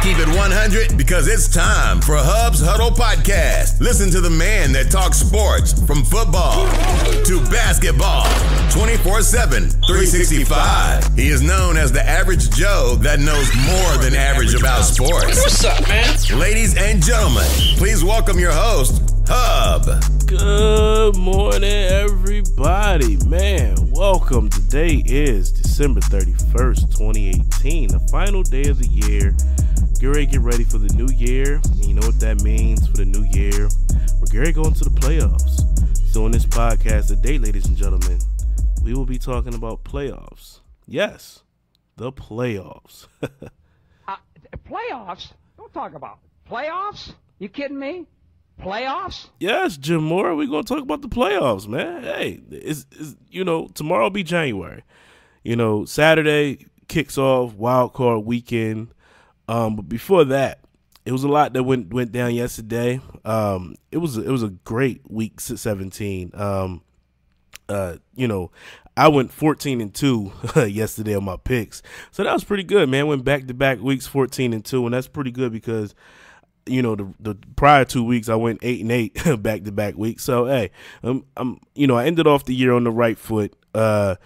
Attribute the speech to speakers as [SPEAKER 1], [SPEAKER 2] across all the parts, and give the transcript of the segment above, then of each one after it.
[SPEAKER 1] keep it 100 because it's time for Hub's Huddle Podcast. Listen to the man that talks sports from football to basketball 24/7, 365. He is known as the average Joe that knows more than average about sports.
[SPEAKER 2] What's up, man?
[SPEAKER 1] Ladies and gentlemen, please welcome your host, Hub.
[SPEAKER 3] Good morning, everybody. Man, welcome. Today is December 31st, 2018, the final day of the year. Get ready for the new year. And you know what that means for the new year. We're going to the playoffs. So in this podcast today, ladies and gentlemen, we will be talking about playoffs. Yes, the playoffs.
[SPEAKER 2] Playoffs? Don't talk about playoffs. You kidding me? Playoffs?
[SPEAKER 3] Yes, Jim Moore, we're going to talk about the playoffs, man. Hey, it's tomorrow will be January. Saturday kicks off wild card weekend. But before that, it was a lot that went down yesterday. It was a great week 17. I went 14-2 yesterday on my picks, so that was pretty good, man. Went back-to-back weeks 14-2, and that's pretty good because the prior 2 weeks I went 8-8 back-to-back weeks. So hey, I ended off the year on the right foot. I'm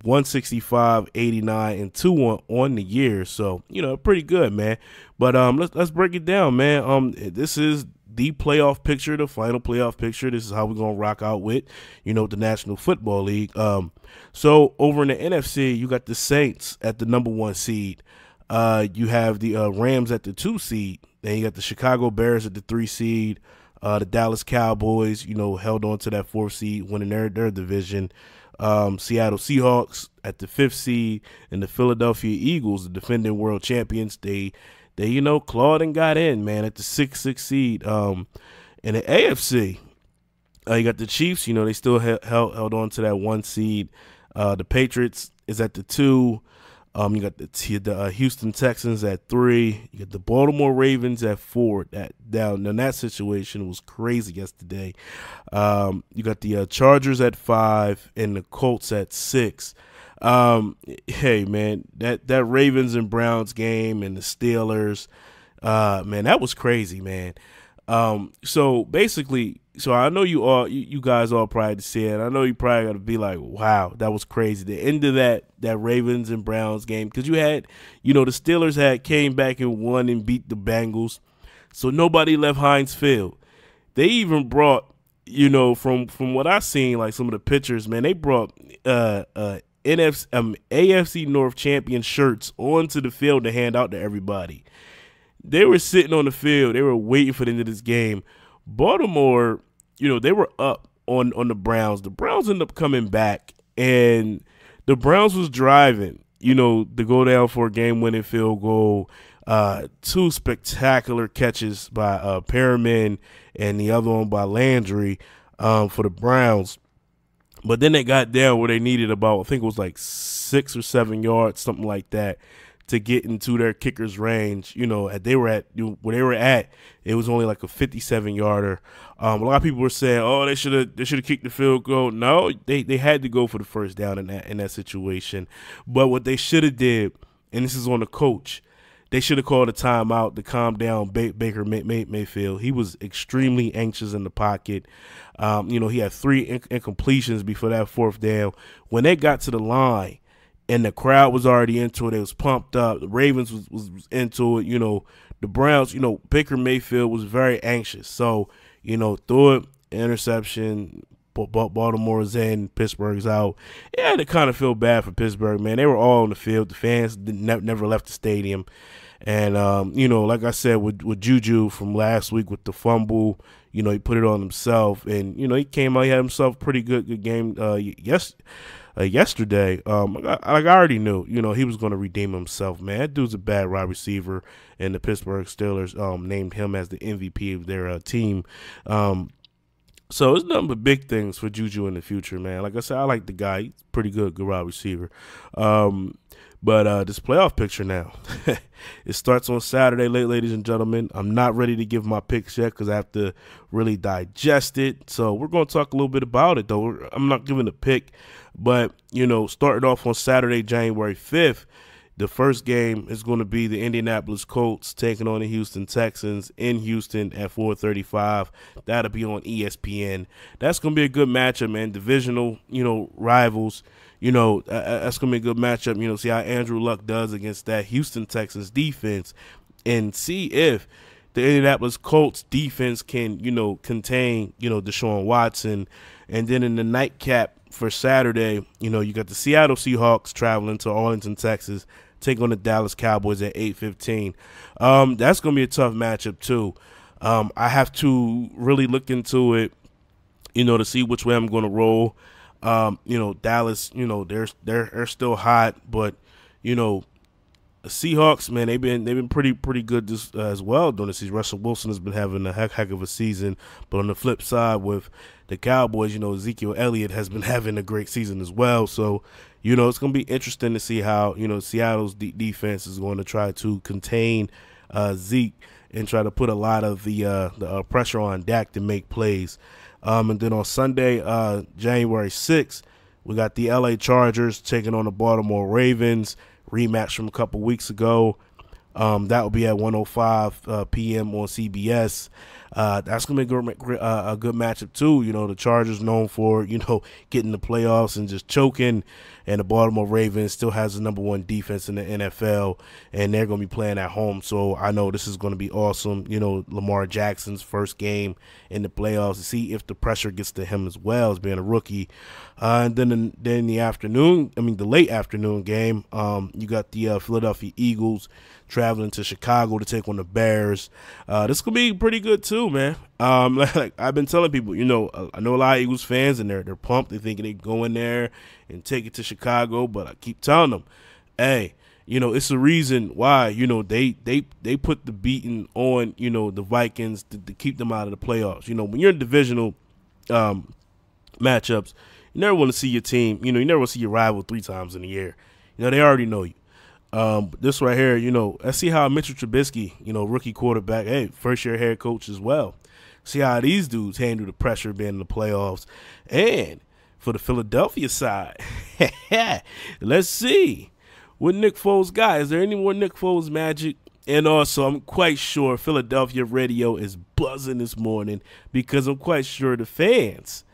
[SPEAKER 3] 165, 89, and 2 on the year. So, pretty good, man. But let's break it down, man. This is the playoff picture, the final playoff picture. This is how we're gonna rock out with, the National Football League. So over in the NFC, you got the Saints at the number 1 seed. You have the Rams at the 2 seed. Then you got the Chicago Bears at the 3 seed. The Dallas Cowboys, held on to that 4th seed, winning their division. Seattle Seahawks at the 5th seed, and the Philadelphia Eagles, the defending world champions, they clawed and got in, man, at the 6th seed. In the AFC, you got the Chiefs, they still held on to that 1 seed. The Patriots is at the 2. You got the Houston Texans at 3. You got the Baltimore Ravens at 4. That situation was crazy yesterday. You got the Chargers at 5 and the Colts at 6. Hey man, that Ravens and Browns game and the Steelers, man, that was crazy, man. So basically, I know you guys all probably see it. I know you probably got to be like, wow, that was crazy. The end of that Ravens and Browns game, because you had, the Steelers came back and won and beat the Bengals, so nobody left Heinz Field. They even brought, from what I seen, like some of the pictures, man, they brought AFC North champion shirts onto the field to hand out to everybody. They were sitting on the field. They were waiting for the end of this game. Baltimore, they were up on the Browns. The Browns ended up coming back, and the Browns was driving, to go down for a game-winning field goal. 2 spectacular catches by Perriman and the other one by Landry for the Browns. But then they got down where they needed about, I think it was like 6 or 7 yards, something like that, to get into their kicker's range. Where they were at, it was only like a 57-yarder. A lot of people were saying, "Oh, they should have kicked the field goal." No, they had to go for the first down in that situation. But what they should have did, and this is on the coach, they should have called a timeout to calm down Baker Mayfield. He was extremely anxious in the pocket. He had 3 incompletions before that 4th down. When they got to the line, and the crowd was already into it. It was pumped up. The Ravens was into it. The Browns, Baker Mayfield was very anxious. So, threw it, interception, Baltimore's in, Pittsburgh's out. Yeah, I had to kind of feel bad for Pittsburgh, man. They were all on the field. The fans never left the stadium. And, like I said, with Juju from last week with the fumble, he put it on himself. And, he came out, he had himself a pretty good game yesterday. I already knew, he was going to redeem himself, man. That dude's a bad wide receiver, and the Pittsburgh Steelers named him as the MVP of their team. So it's nothing but big things for Juju in the future, man. Like I said, I like the guy. He's pretty good wide receiver. But this playoff picture now, it starts on Saturday, ladies and gentlemen. I'm not ready to give my picks yet because I have to really digest it. So we're going to talk a little bit about it, though. I'm not giving a pick. But, starting off on Saturday, January 5th, The first game is going to be the Indianapolis Colts taking on the Houston Texans in Houston at 4:35. That'll be on ESPN. That's going to be a good matchup, man. Divisional, rivals. That's going to be a good matchup. See how Andrew Luck does against that Houston Texans defense, and see if the Indianapolis Colts defense can, contain, Deshaun Watson. And then in the nightcap for Saturday, you got the Seattle Seahawks traveling to Arlington, Texas, take on the Dallas Cowboys at 8:15. That's going to be a tough matchup too. I have to really look into it, to see which way I'm going to roll. Dallas, they're still hot, but the Seahawks, man, they've been pretty good this, as well during the season. Russell Wilson has been having a heck of a season, but on the flip side with the Cowboys, Ezekiel Elliott has been having a great season as well. So, it's going to be interesting to see how Seattle's defense is going to try to contain Zeke and try to put a lot of the pressure on Dak to make plays. And then on Sunday, January 6th, we got the LA Chargers taking on the Baltimore Ravens. Rematch from a couple weeks ago. That will be at 1:05 p.m. on CBS. That's going to be a good matchup, too. The Chargers known for, getting the playoffs and just choking. And the Baltimore Ravens still has the #1 defense in the NFL. And they're going to be playing at home. So I know this is going to be awesome. Lamar Jackson's first game in the playoffs to see if the pressure gets to him as well as being a rookie. And then in the late afternoon game, you got the Philadelphia Eagles traveling to Chicago to take on the Bears. This could be pretty good too, man. Like I've been telling people, I know a lot of Eagles fans and they're pumped. They're thinking they go in there and take it to Chicago, but I keep telling them, hey, it's a reason why, they put the beating on, the Vikings to keep them out of the playoffs. When you're in divisional matchups, you never want to see your team, you never want to see your rival 3 times in a year. They already know you. This right here, let's see how Mitchell Trubisky, rookie quarterback, first-year head coach as well. See how these dudes handle the pressure being in the playoffs. And for the Philadelphia side, let's see what Nick Foles got. Is there any more Nick Foles magic? And also, I'm quite sure Philadelphia radio is buzzing this morning because I'm quite sure the fans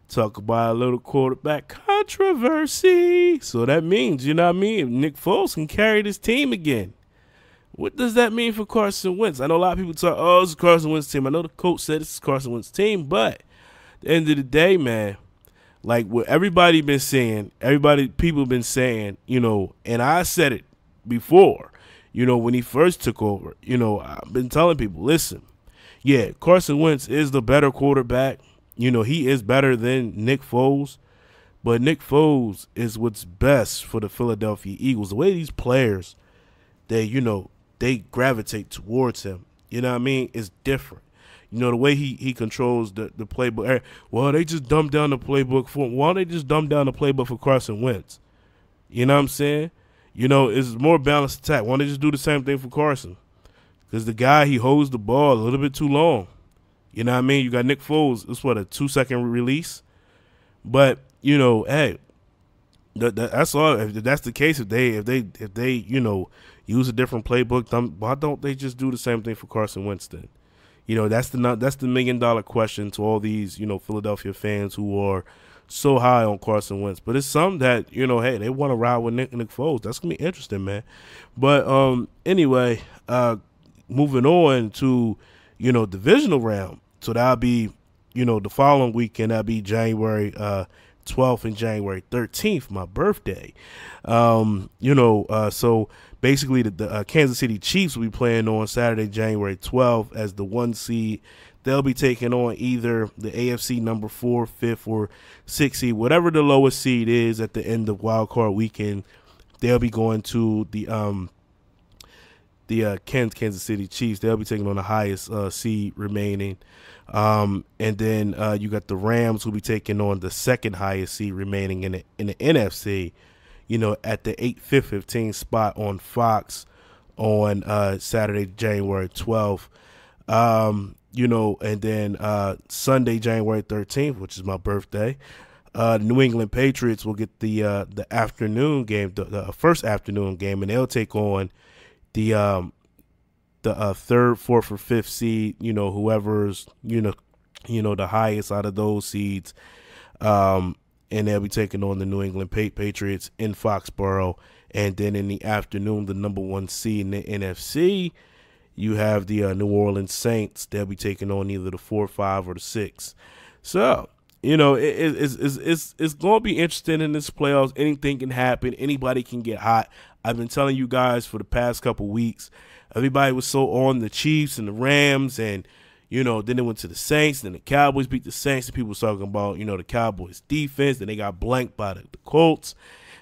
[SPEAKER 3] talk about a little quarterback controversy. So that means, Nick Foles can carry this team again. What does that mean for Carson Wentz? I know a lot of people talk, this is Carson Wentz's team. I know the coach said this is Carson Wentz's team, but at the end of the day, man, like what everybody been saying, people been saying, and I said it before, when he first took over, I've been telling people, listen, yeah, Carson Wentz is the better quarterback. He is better than Nick Foles, but Nick Foles is what's best for the Philadelphia Eagles. The way these players, they gravitate towards him, is different. The way he controls the playbook. Well, they just dumbed down the playbook for him. Why don't they just dumb down the playbook for Carson Wentz? You know what I'm saying? It's more balanced attack. Why don't they just do the same thing for Carson? Because the guy, he holds the ball a little bit too long. You know what I mean? You got Nick Foles. It's a 2-second release. But hey, that's all. If that's the case, if they use a different playbook, why don't they just do the same thing for Carson Wentz then? That's the $1 million question to all these Philadelphia fans who are so high on Carson Wentz. But it's something that hey, they want to ride with Nick Foles. That's gonna be interesting, man. But anyway, moving on to divisional round. So that'll be, the following weekend. That'll be January 12th and January 13th, my birthday. So basically the Kansas City Chiefs will be playing on Saturday, January 12th as the 1 seed. They'll be taking on either the AFC number 4, 5th, or 6th seed, whatever the lowest seed is at the end of Wild Card Weekend. They'll be going to the Kansas City Chiefs. They'll be taking on the highest seed remaining. And then you got the Rams who'll be taking on the second highest seed remaining in the NFC, at the 8/15 spot on Fox on Saturday, January 12th. And then Sunday, January 13th, which is my birthday, New England Patriots will get the afternoon game, the first afternoon game, and they'll take on the third, fourth, or fifth seed. Whoever's the highest out of those seeds, and they'll be taking on the New England Patriots in Foxborough. And then in the afternoon, the number 1 seed in the NFC, you have the New Orleans Saints. They'll be taking on either the 4, 5, or the 6. So, it's going to be interesting in this playoffs. Anything can happen. Anybody can get hot. I've been telling you guys for the past couple weeks, everybody was so on the Chiefs and the Rams, and, then they went to the Saints, then the Cowboys beat the Saints, and people were talking about, the Cowboys defense, then they got blanked by the Colts.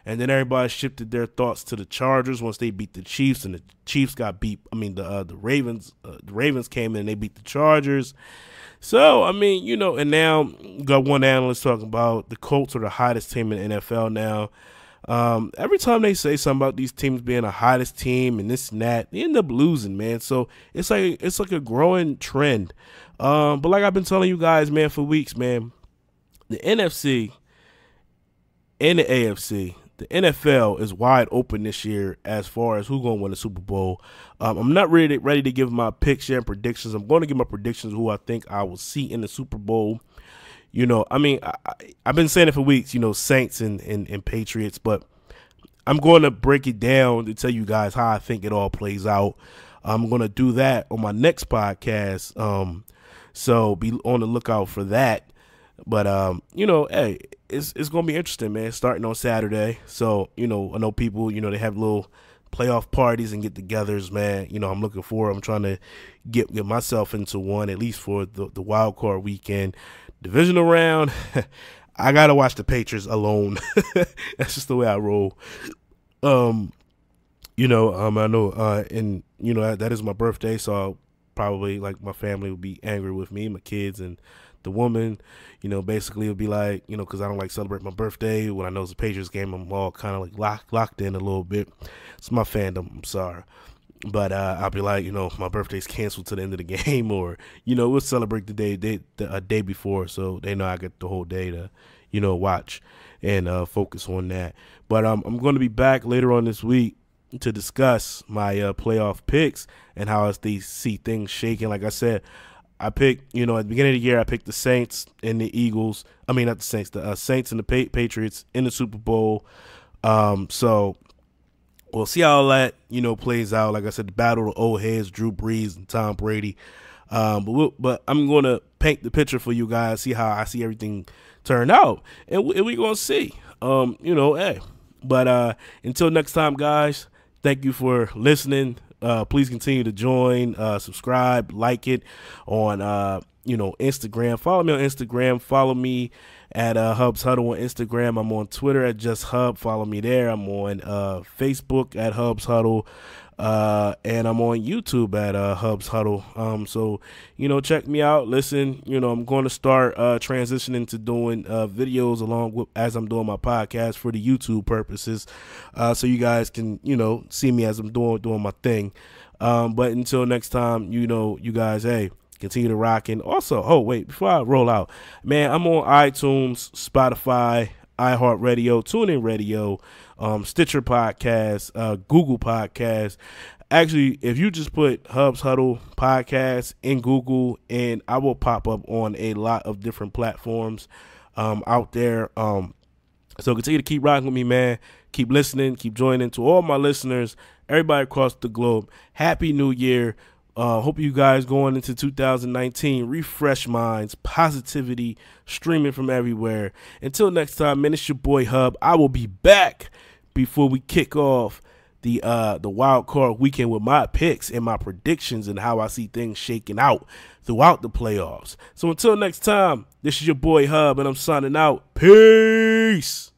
[SPEAKER 3] And then everybody shifted their thoughts to the Chargers once they beat the Chiefs, and the Chiefs got beat. I mean, the Ravens came in and they beat the Chargers. So, and now you got one analyst talking about the Colts are the hottest team in the NFL now. Every time they say something about these teams being the hottest team and this and that, they end up losing, man. So it's like a growing trend. But like I've been telling you guys, man, for weeks, man, the NFC and the AFC, the NFL is wide open this year as far as who's going to win the Super Bowl. I'm not ready to give my picks and predictions. I'm going to give my predictions of who I think I will see in the Super Bowl. I've been saying it for weeks, Saints and Patriots, but I'm going to break it down to tell you guys how I think it all plays out. I'm going to do that on my next podcast, so be on the lookout for that. But, hey, it's going to be interesting, man, starting on Saturday. So, I know people, they have little playoff parties and get-togethers, man. I'm looking forward. I'm trying to get myself into one, at least for the wild card weekend. Divisional round, I got to watch the Patriots alone. That's just the way I roll. I know, and, that is my birthday, so probably, my family would be angry with me, my kids, and the woman, basically would be like, because I don't like celebrate my birthday. When I know it's a Patriots game, I'm all kind of locked in a little bit. It's my fandom. I'm sorry. But I'll be like, my birthday's canceled to the end of the game, or, we'll celebrate the day before, so they know I get the whole day to, watch and focus on that. But I'm going to be back later on this week to discuss my playoff picks and how they see things shaking. Like I said, I picked, at the beginning of the year, I picked the Saints and the Eagles. I mean, not the Saints, the Saints and the Patriots in the Super Bowl. So we'll see how all that, plays out. Like I said, the battle of old heads, Drew Brees and Tom Brady. But I'm going to paint the picture for you guys, see how I see everything turn out. And we're going to see, hey. But until next time, guys, thank you for listening. Please continue to join, subscribe, like it on, Instagram. Follow me on Instagram. Follow me at Hubs Huddle on Instagram. I'm on Twitter at Just Hub. Follow me there. I'm on Facebook at Hubs Huddle. And I'm on YouTube at Hubs Huddle. So, check me out. Listen, I'm going to start transitioning to doing videos along with as I'm doing my podcast for the YouTube purposes. So you guys can, see me as I'm doing my thing. But until next time, you guys, hey, continue to rock. And also, before I roll out, man, I'm on iTunes, Spotify, iHeartRadio, TuneIn Radio, Stitcher Podcast, Google Podcast. Actually, if you just put Hubs Huddle Podcast in Google, and I will pop up on a lot of different platforms out there. So continue to keep rocking with me, man. Keep listening, keep joining. To all my listeners, everybody across the globe, Happy New Year. Hope you guys going into 2019, refresh minds, positivity, streaming from everywhere. Until next time, man, it's your boy Hub. I will be back before we kick off the wild card weekend with my picks and my predictions and how I see things shaking out throughout the playoffs. So until next time, this is your boy Hub, and I'm signing out. Peace.